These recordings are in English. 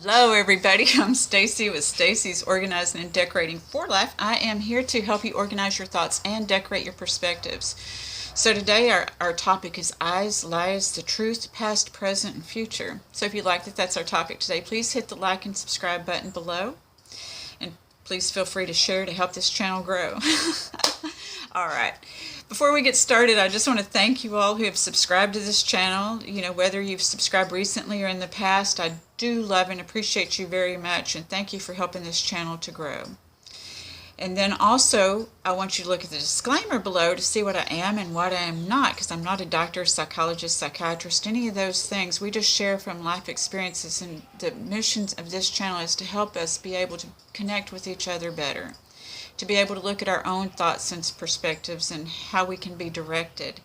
Hello everybody, I'm Stacy with Stacy's Organizing and Decorating for Life. I am here to help you organize your thoughts and decorate your perspectives. So today our topic is Eyes, Lies, the Truth, Past, Present, and Future. So if you like that's our topic today, please hit the like and subscribe button below. And please feel free to share to help this channel grow. Alright. Before we get started, I just want to thank you all who have subscribed to this channel. You know, whether you've subscribed recently or in the past, I do love and appreciate you very much, and thank you for helping this channel to grow. And then also, I want you to look at the disclaimer below to see what I am and what I am not, because I'm not a doctor, psychologist, psychiatrist, any of those things. We just share from life experiences, and the mission of this channel is to help us be able to connect with each other better, to be able to look at our own thoughts and perspectives and how we can be directed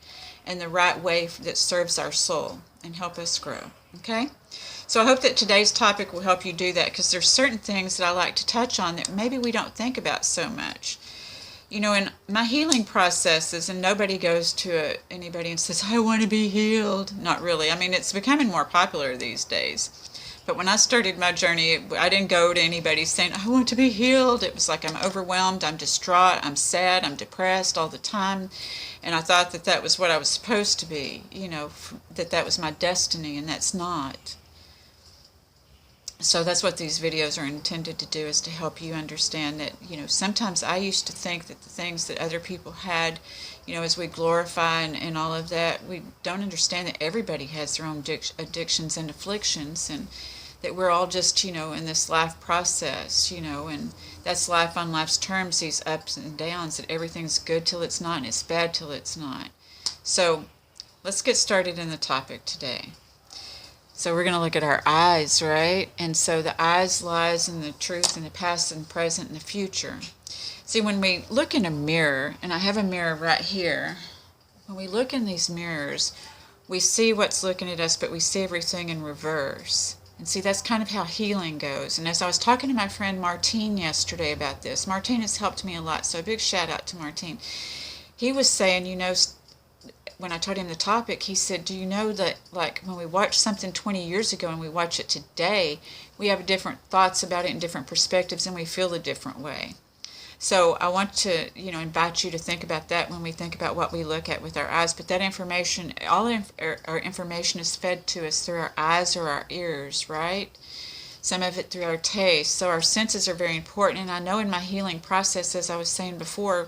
in the right way that serves our soul and help us grow. Okay? So I hope that today's topic will help you do that, because there's certain things that I like to touch on that maybe we don't think about so much. You know, in my healing processes, and nobody goes to anybody and says, I want to be healed. Not really. I mean, it's becoming more popular these days. But when I started my journey, I didn't go to anybody saying, I want to be healed. It was like, I'm overwhelmed, I'm distraught, I'm sad, I'm depressed all the time. And I thought that that was what I was supposed to be, you know, that was my destiny, and that's not. So that's what these videos are intended to do, is to help you understand that, you know, sometimes I used to think that the things that other people had, you know, as we glorify and all of that, we don't understand that everybody has their own addictions and afflictions, and that we're all just, you know, in this life process, you know, and that's life on life's terms, these ups and downs, that everything's good till it's not and it's bad till it's not. So let's get started in the topic today. So we're going to look at our eyes, right? And so the eyes, lies, and the truth, and the past and present and the future. See, when we look in a mirror, and I have a mirror right here, when we look in these mirrors, we see what's looking at us, but we see everything in reverse. And see, that's kind of how healing goes. And as I was talking to my friend Martine yesterday about this, Martine has helped me a lot, so a big shout out to Martine. He was saying, you know, when I told him the topic, he said, do you know that, like, when we watch something 20 years ago and we watch it today, we have different thoughts about it and different perspectives, and we feel a different way. So I want to, you know, invite you to think about that when we think about what we look at with our eyes. But that information, all our information is fed to us through our eyes or our ears, right? Some of it through our taste. So our senses are very important. And I know in my healing process, as I was saying before,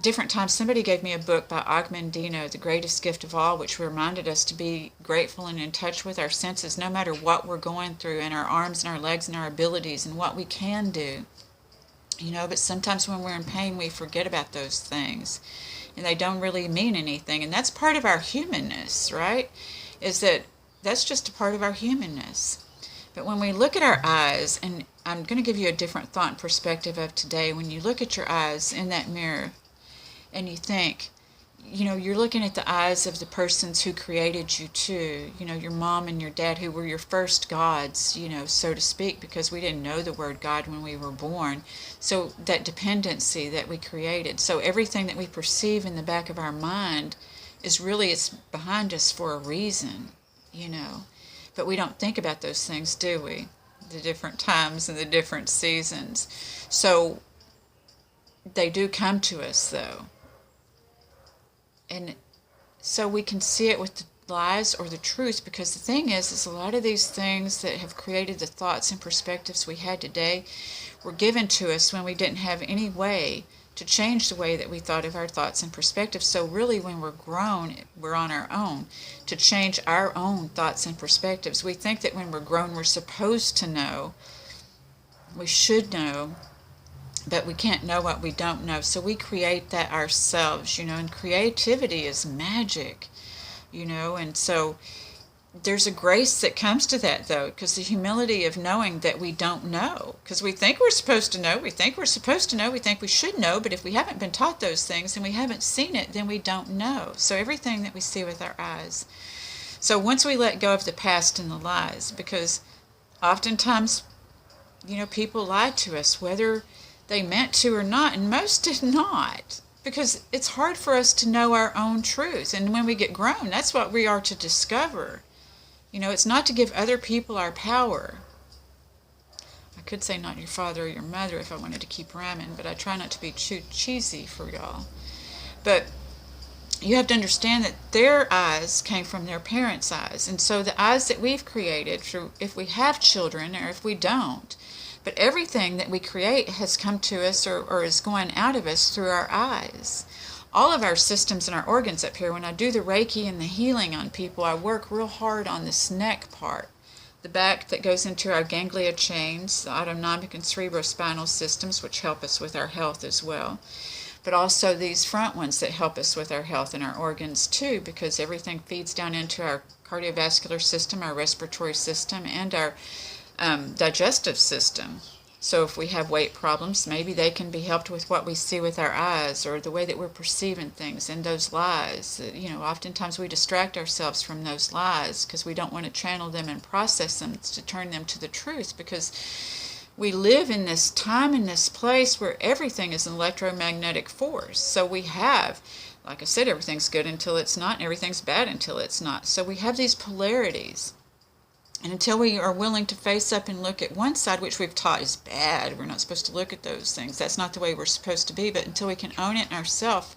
different times somebody gave me a book by Ogmandino, The Greatest Gift of All, which reminded us to be grateful and in touch with our senses no matter what we're going through, and our arms and our legs and our abilities and what we can do. You know, but sometimes when we're in pain, we forget about those things, and they don't really mean anything. And that's part of our humanness, right? That's just a part of our humanness. But when we look at our eyes, and I'm going to give you a different thought and perspective of today, when you look at your eyes in that mirror, and you think, you know, you're looking at the eyes of the persons who created you too, you know, your mom and your dad, who were your first gods, you know, so to speak, because we didn't know the word God when we were born. So that dependency that we created. So everything that we perceive in the back of our mind is really, it's behind us for a reason, you know. But we don't think about those things, do we? The different times and the different seasons. So they do come to us, though. And so we can see it with the lies or the truth, because the thing is a lot of these things that have created the thoughts and perspectives we had today were given to us when we didn't have any way to change the way that we thought of our thoughts and perspectives. So really, when we're grown, we're on our own to change our own thoughts and perspectives. We think that when we're grown, we're supposed to know, we should know, but we can't know what we don't know. So we create that ourselves, you know, and creativity is magic, you know. And so there's a grace that comes to that, though, because the humility of knowing that we don't know, because we think we're supposed to know, we think we're supposed to know, we think we should know, but if we haven't been taught those things and we haven't seen it, then we don't know. So everything that we see with our eyes. So once we let go of the past and the lies, because oftentimes, you know, people lied to us, whether they meant to or not, and most did not, because it's hard for us to know our own truth. And when we get grown, that's what we are to discover. You know, it's not to give other people our power. could say not your father or your mother if I wanted to keep rhyming, but I try not to be too cheesy for y'all. But you have to understand that their eyes came from their parents' eyes. And so the eyes that we've created, if we have children or if we don't, but everything that we create has come to us or is going out of us through our eyes. All of our systems and our organs up here, when I do the Reiki and the healing on people, I work real hard on this neck part. The back that goes into our ganglia chains, the autonomic and cerebrospinal systems, which help us with our health as well. But also these front ones that help us with our health and our organs too, because everything feeds down into our cardiovascular system, our respiratory system, and our digestive system. So if we have weight problems, maybe they can be helped with what we see with our eyes or the way that we're perceiving things and those lies. Oftentimes we distract ourselves from those lies because we don't want to channel them and process them to turn them to the truth, because we live in this time, in this place where everything is an electromagnetic force. So we have, like I said, everything's good until it's not, and everything's bad until it's not. So we have these polarities. And until we are willing to face up and look at one side, which we've taught is bad, we're not supposed to look at those things. That's not the way we're supposed to be. But until we can own it in ourselves,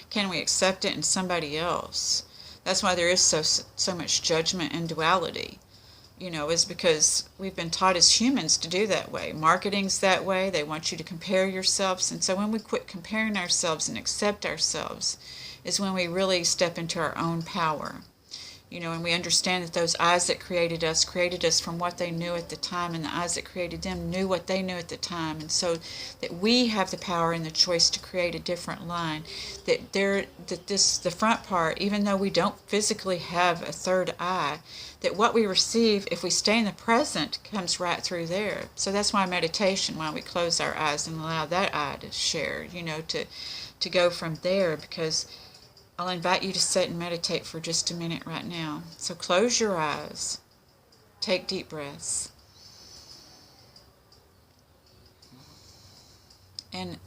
can we accept it in somebody else? That's why there is so much judgment and duality. Is because we've been taught as humans to do that way. Marketing's that way. They want you to compare yourselves. And so when we quit comparing ourselves and accept ourselves is when we really step into our own power. And we understand that those eyes that created us from what they knew at the time, and the eyes that created them knew what they knew at the time. And so that we have the power and the choice to create a different line. The front part, even though we don't physically have a third eye, that what we receive, if we stay in the present, comes right through there. So that's why meditation, why we close our eyes and allow that eye to share, to go from there, because I'll invite you to sit and meditate for just a minute right now. So close your eyes. Take deep breaths. And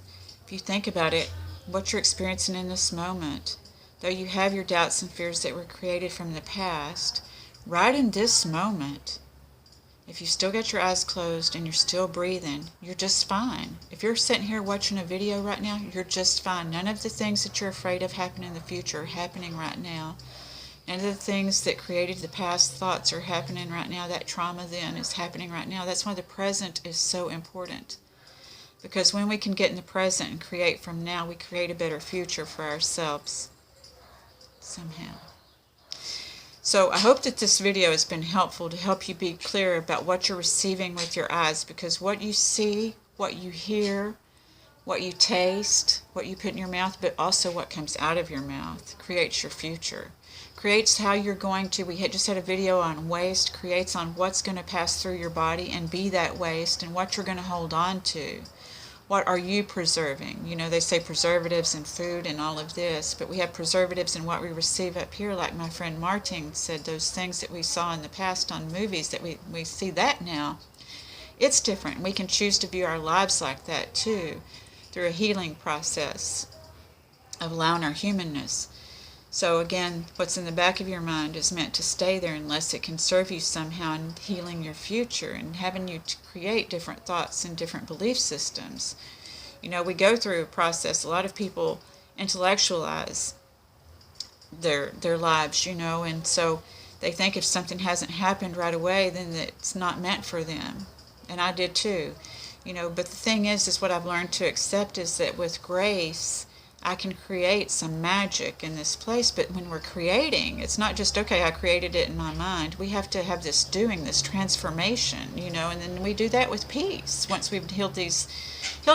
if you think about it, what you're experiencing in this moment, though you have your doubts and fears that were created from the past, right in this moment, if you still got your eyes closed and you're still breathing, you're just fine. If you're sitting here watching a video right now, you're just fine. None of the things that you're afraid of happening in the future are happening right now. None of the things that created the past thoughts are happening right now. That trauma then is happening right now. That's why the present is so important. Because when we can get in the present and create from now, we create a better future for ourselves somehow. So I hope that this video has been helpful to help you be clear about what you're receiving with your eyes, because what you see, what you hear, what you taste, what you put in your mouth, but also what comes out of your mouth creates your future. Creates how you're going to, we just had a video on waste, creates on what's going to pass through your body and be that waste and what you're going to hold on to. What are you preserving? They say preservatives in food and all of this, but we have preservatives in what we receive up here, like my friend Martin said, those things that we saw in the past on movies, that we see that now. It's different. We can choose to view our lives like that too, through a healing process of allowing our humanness. So again, what's in the back of your mind is meant to stay there unless it can serve you somehow in healing your future and having you to create different thoughts and different belief systems. We go through a process. A lot of people intellectualize their lives, and so they think if something hasn't happened right away, then it's not meant for them. And I did too. But the thing is what I've learned to accept is that with grace, I can create some magic in this place. But when we're creating, it's not just, okay, I created it in my mind. We have to have this transformation, and then we do that with peace. Once we've healed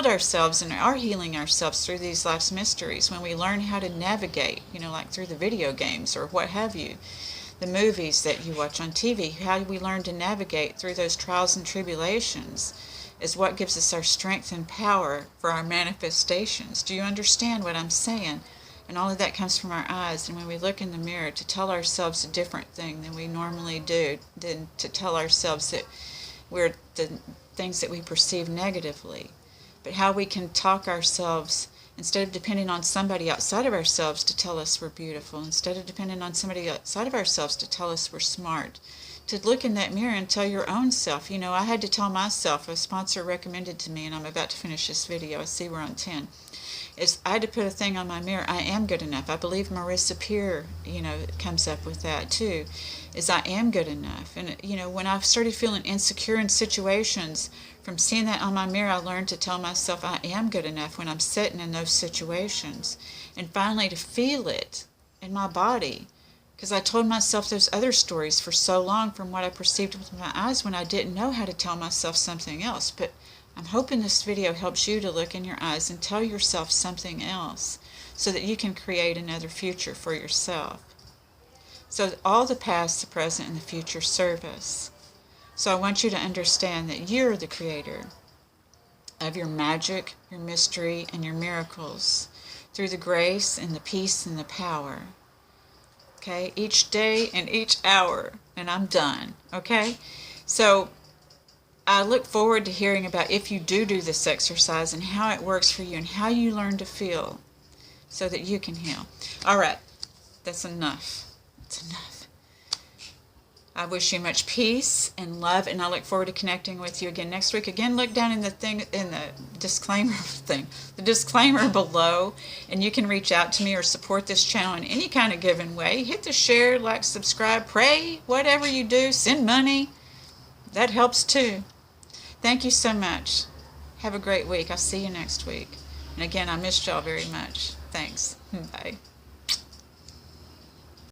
ourselves and are healing ourselves through these life's mysteries, when we learn how to navigate, like through the video games or what have you, the movies that you watch on TV, how do we learn to navigate through those trials and tribulations is what gives us our strength and power for our manifestations. Do you understand what I'm saying? And all of that comes from our eyes. And when we look in the mirror to tell ourselves a different thing than we normally do, than to tell ourselves that we're the things that we perceive negatively. But how we can talk ourselves, instead of depending on somebody outside of ourselves to tell us we're beautiful, instead of depending on somebody outside of ourselves to tell us we're smart, to look in that mirror and tell your own self. You know, I had to tell myself, a sponsor recommended to me, and I'm about to finish this video. I see we're on 10. Is I had to put a thing on my mirror. I am good enough. I believe Marissa Peer, you know, comes up with that too. Is I am good enough. And, you know, when I started feeling insecure in situations, from seeing that on my mirror, I learned to tell myself I am good enough when I'm sitting in those situations. And finally to feel it in my body. Because I told myself those other stories for so long from what I perceived with my eyes when I didn't know how to tell myself something else. But I'm hoping this video helps you to look in your eyes and tell yourself something else so that you can create another future for yourself. So all the past, the present, and the future serve us. So I want you to understand that you're the creator of your magic, your mystery, and your miracles through the grace and the peace and the power. Okay? Each day and each hour. And I'm done. Okay? So I look forward to hearing about if you do this exercise and how it works for you and how you learn to feel so that you can heal. All right. That's enough. That's enough. I wish you much peace and love, and I look forward to connecting with you again next week. Again, look down in the disclaimer below, and you can reach out to me or support this channel in any kind of given way. Hit the share, like, subscribe, pray, whatever you do, send money. That helps too. Thank you so much. Have a great week. I'll see you next week. And again, I missed y'all very much. Thanks. Bye.